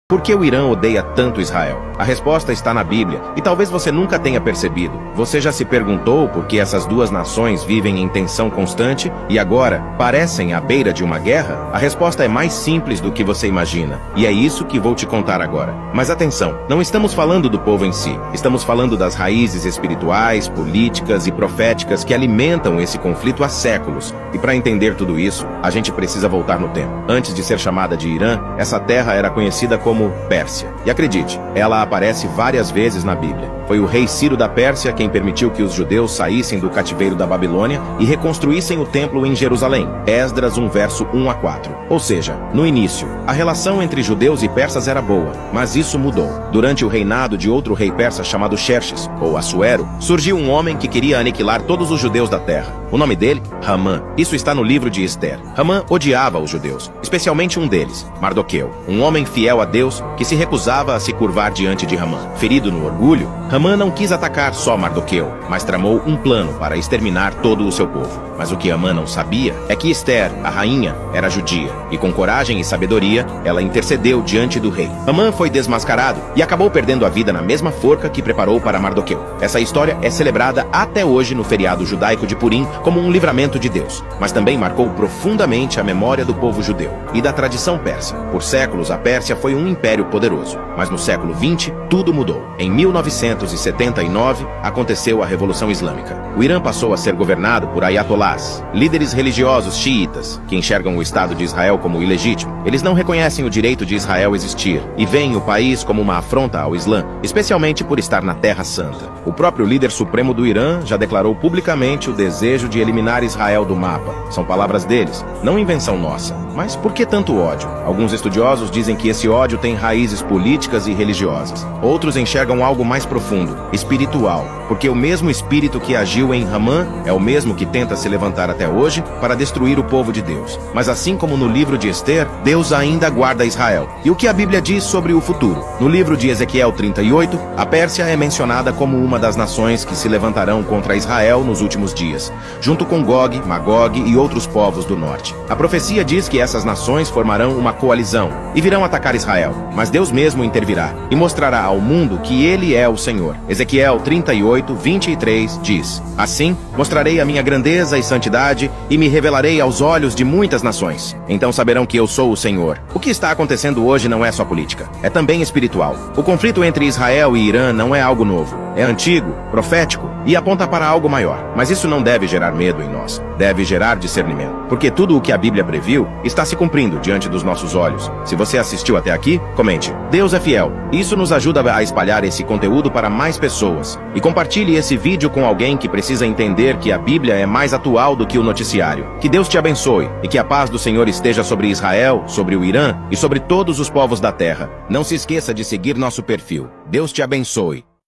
Por que o Irã odeia tanto Israel? A resposta está na Bíblia, e talvez você nunca tenha percebido. Você já se perguntou por que essas duas nações vivem em tensão constante e agora parecem à beira de uma guerra? A resposta é mais simples do que você imagina, e é isso que vou te contar agora. Mas atenção, não estamos falando do povo em si, estamos falando das raízes espirituais, políticas e proféticas que alimentam esse conflito há séculos. E para entender tudo isso, a gente precisa voltar no tempo. Antes de ser chamada de Irã, essa terra era conhecida como Pérsia. E acredite, ela aparece várias vezes na Bíblia. Foi o rei Ciro da Pérsia quem permitiu que os judeus saíssem do cativeiro da Babilônia e reconstruíssem o templo em Jerusalém. Esdras 1, verso 1 a 4. Ou seja, no início, a relação entre judeus e persas era boa, mas isso mudou. Durante o reinado de outro rei persa chamado Xerxes, ou Assuero, surgiu um homem que queria aniquilar todos os judeus da terra. O nome dele? Hamã. Isso está no livro de Ester. Hamã odiava os judeus, especialmente um deles, Mardoqueu, um homem fiel a Deus que se recusava a se curvar diante de Hamã. Ferido no orgulho, Hamã não quis atacar só Mardoqueu, mas tramou um plano para exterminar todo o seu povo. Mas o que Hamã não sabia é que Ester, a rainha, era judia, e com coragem e sabedoria, ela intercedeu diante do rei. Hamã foi desmascarado e acabou perdendo a vida na mesma forca que preparou para Mardoqueu. Essa história é celebrada até hoje no feriado judaico de Purim como um livramento de Deus, mas também marcou profundamente a memória do povo judeu e da tradição persa. Por séculos, a Pérsia foi um império poderoso, mas no século XX, tudo mudou. Em 1979, aconteceu a Revolução Islâmica. O Irã passou a ser governado por ayatolás, líderes religiosos xiitas, que enxergam o Estado de Israel como ilegítimo. Eles não reconhecem o direito de Israel existir e veem o país como uma afronta ao Islã, especialmente por estar na Terra Santa. O próprio líder supremo do Irã já declarou publicamente o desejo de eliminar Israel do mapa. São palavras deles, não invenção nossa. Mas por que tanto ódio? Alguns estudiosos dizem que esse ódio tem raízes políticas e religiosas. Outros enxergam algo mais profundo, espiritual, porque o mesmo espírito que agiu em Hamã é o mesmo que tenta se levantar até hoje para destruir o povo de Deus. Mas assim como no livro de Ester, Deus ainda guarda Israel. E o que a Bíblia diz sobre o futuro? No livro de Ezequiel 38, a Pérsia é mencionada como uma das nações que se levantarão contra Israel nos últimos dias, junto com Gog, Magog e outros povos do norte. A profecia diz que essas nações formarão uma coalizão e virão atacar Israel, mas Deus mesmo intervirá e mostrará ao mundo que Ele é o Senhor. Ezequiel 38, 23 diz: Assim, mostrarei a minha grandeza e santidade e me revelarei aos olhos de muitas nações. Então saberão que eu sou o Senhor. O que está acontecendo hoje não é só política, é também espiritual. O conflito entre Israel e Irã não é algo novo. É antigo, profético e aponta para algo maior. Mas isso não deve gerar medo em nós. Deve gerar discernimento. Porque tudo o que a Bíblia previu está se cumprindo diante dos nossos olhos. Se você assistiu até aqui, comente. Deus é fiel. Isso nos ajuda a espalhar esse conteúdo para mais pessoas. E compartilhe esse vídeo com alguém que precisa entender que a Bíblia é mais atual do que o noticiário. Que Deus te abençoe e que a paz do Senhor esteja sobre Israel, sobre o Irã e sobre todos os povos da terra. Não se esqueça de seguir nosso perfil. Deus te abençoe.